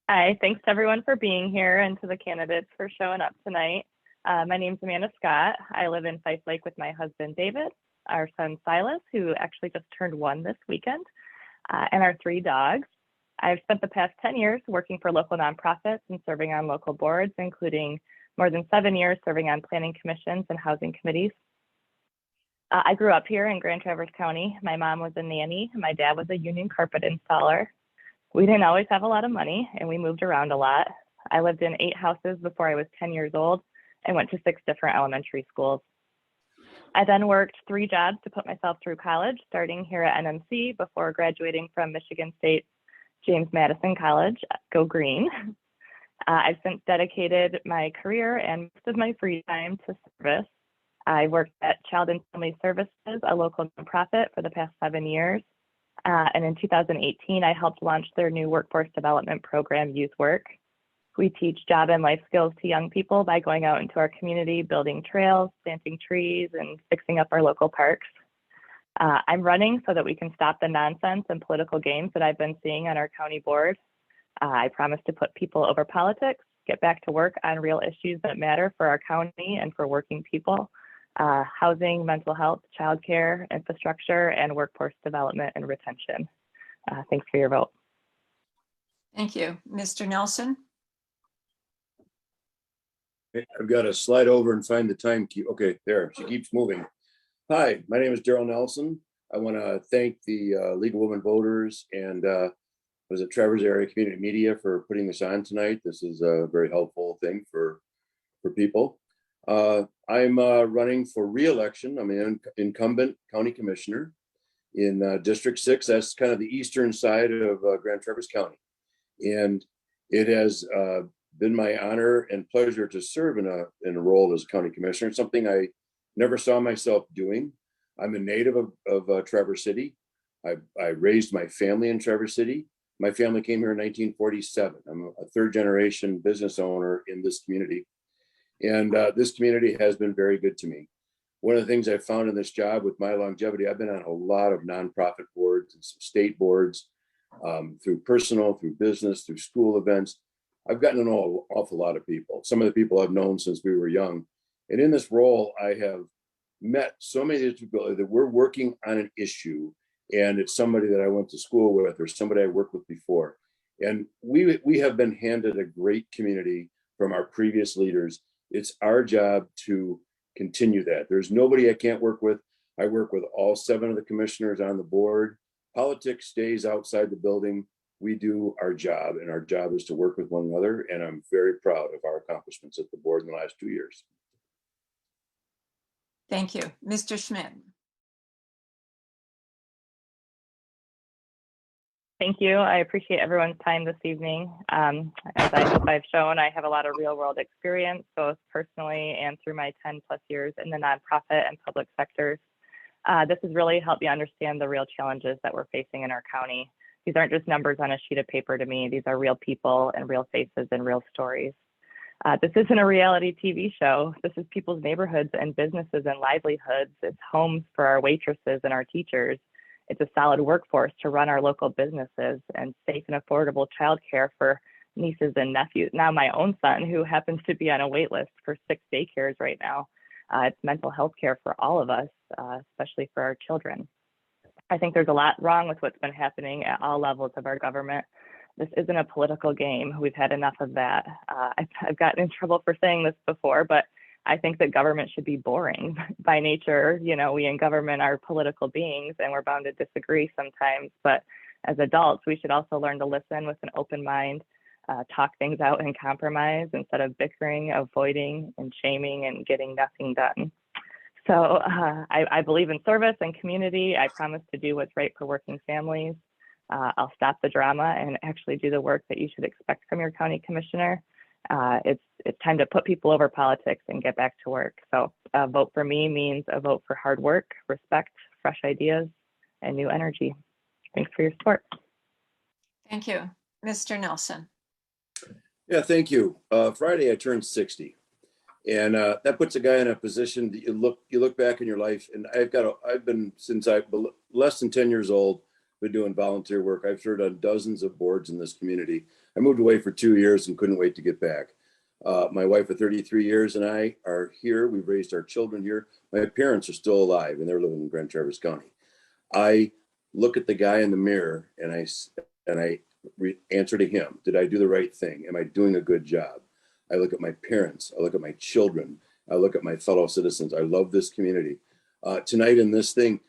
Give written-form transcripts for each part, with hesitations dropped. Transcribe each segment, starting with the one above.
Hi, thanks to everyone for being here and to the candidates for showing up tonight. My name is Amanda Scott. I live in Fife Lake with my husband, David, our son, Silas, who actually just turned 1 this weekend, and our 3 dogs. I've spent the past 10 years working for local nonprofits and serving on local boards, including more than 7 years serving on planning commissions and housing committees. I grew up here in Grand Traverse County. My mom was a nanny. My dad was a union carpet installer. We didn't always have a lot of money and we moved around a lot. I lived in 8 houses before I was 10 years old and went to 6 different elementary schools. I then worked 3 jobs to put myself through college, starting here at NMC before graduating from Michigan State James Madison College. Go Green. I've since dedicated my career and most of my free time to service. I worked at Child and Family Services, a local nonprofit, for the past 7 years. And in 2018, I helped launch their new workforce development program, Youth Work. We teach job and life skills to young people by going out into our community, building trails, planting trees, and fixing up our local parks. I'm running so that we can stop the nonsense and political games that I've been seeing on our county board. I promise to put people over politics, get back to work on real issues that matter for our county and for working people. Housing, mental health, childcare, infrastructure, and workforce development and retention. Thanks for your vote. Thank you. Mr. Nelson? I've got to slide over and find the time key. Okay, there, she keeps moving. Hi, my name is Daryl Nelson. I want to thank the League of Women Voters and was it Traverse Area Community Media for putting this on tonight. This is a very helpful thing for people. I'm running for re-election. I'm an incumbent county commissioner in District 6. That's kind of the eastern side of Grand Traverse County. And it has been my honor and pleasure to serve in a role as a county commissioner, something I never saw myself doing. I'm a native of Traverse City. I raised my family in Traverse City. My family came here in 1947. I'm a 3rd generation business owner in this community. And this community has been very good to me. One of the things I've found in this job with my longevity, I've been on a lot of nonprofit boards and some state boards, through personal, through business, through school events. I've gotten to know an awful lot of people. Some of the people I've known since we were young. And in this role, I have met so many people that we're working on an issue and it's somebody that I went to school with or somebody I worked with before. And we have been handed a great community from our previous leaders. It's our job to continue that. There's nobody I can't work with. I work with all 7 of the commissioners on the board. Politics stays outside the building. We do our job, and our job is to work with one another. And I'm very proud of our accomplishments at the board in the last 2 years. Thank you. Mr. Schmidt? Thank you. I appreciate everyone's time this evening. As I hope I've shown, I have a lot of real world experience, both personally and through my 10+ years in the nonprofit and public sectors. This has really helped me understand the real challenges that we're facing in our county. These aren't just numbers on a sheet of paper to me. These are real people and real faces and real stories. This isn't a reality TV show. This is people's neighborhoods and businesses and livelihoods. It's homes for our waitresses and our teachers. It's a solid workforce to run our local businesses and safe and affordable childcare for nieces and nephews. Now my own son, who happens to be on a wait list for 6 daycares right now. It's mental health care for all of us, especially for our children. I think there's a lot wrong with what's been happening at all levels of our government. This isn't a political game. We've had enough of that. I've gotten in trouble for saying this before, but I think that government should be boring by nature. You know, we in government are political beings and we're bound to disagree sometimes, but as adults, we should also learn to listen with an open mind, talk things out and compromise instead of bickering, avoiding and shaming and getting nothing done. So I believe in service and community. I promise to do what's right for working families. I'll stop the drama and actually do the work that you should expect from your county commissioner. It's time to put people over politics and get back to work. So a vote for me means a vote for hard work, respect, fresh ideas, and new energy. Thanks for your support. Thank you. Mr. Nelson? Yeah, thank you. Friday, I turned 60. And that puts a guy in a position that you look back in your life, and I've been since I'm less than 10 years old. been doing volunteer work. I've served on dozens of boards in this community. I moved away for 2 years and couldn't wait to get back. My wife of 33 years and I are here. We've raised our children here. My parents are still alive and they're living in Grand Traverse County. I look at the guy in the mirror and I answer to him. Did I do the right thing? Am I doing a good job? I look at my parents. I look at my children. I look at my fellow citizens. I love this community. Tonight in this thing,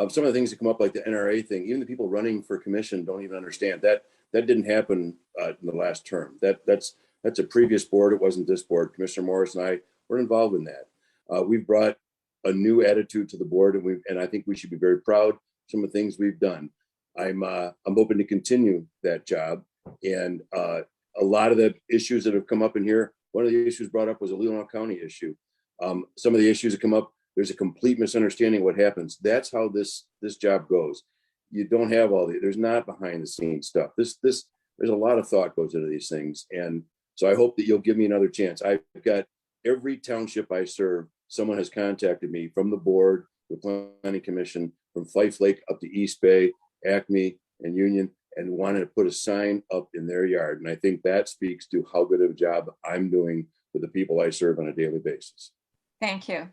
some of the things that come up, like the NRA thing, even the people running for commission don't even understand that didn't happen in the last term. That's a previous board. It wasn't this board. Commissioner Morris and I were involved in that. We've brought a new attitude to the board, and I think we should be very proud of some of the things we've done. I'm hoping to continue that job, and a lot of the issues that have come up in here. One of the issues brought up was a Leelanau County issue. Some of the issues that come up, there's a complete misunderstanding of what happens. That's how this job goes. You don't have there's not behind the scenes stuff. There's a lot of thought goes into these things. And so I hope that you'll give me another chance. I've got every township I serve, someone has contacted me from the board, the planning commission, from Fife Lake up to East Bay, Acme and Union, and wanted to put a sign up in their yard. And I think that speaks to how good of a job I'm doing with the people I serve on a daily basis. Thank you.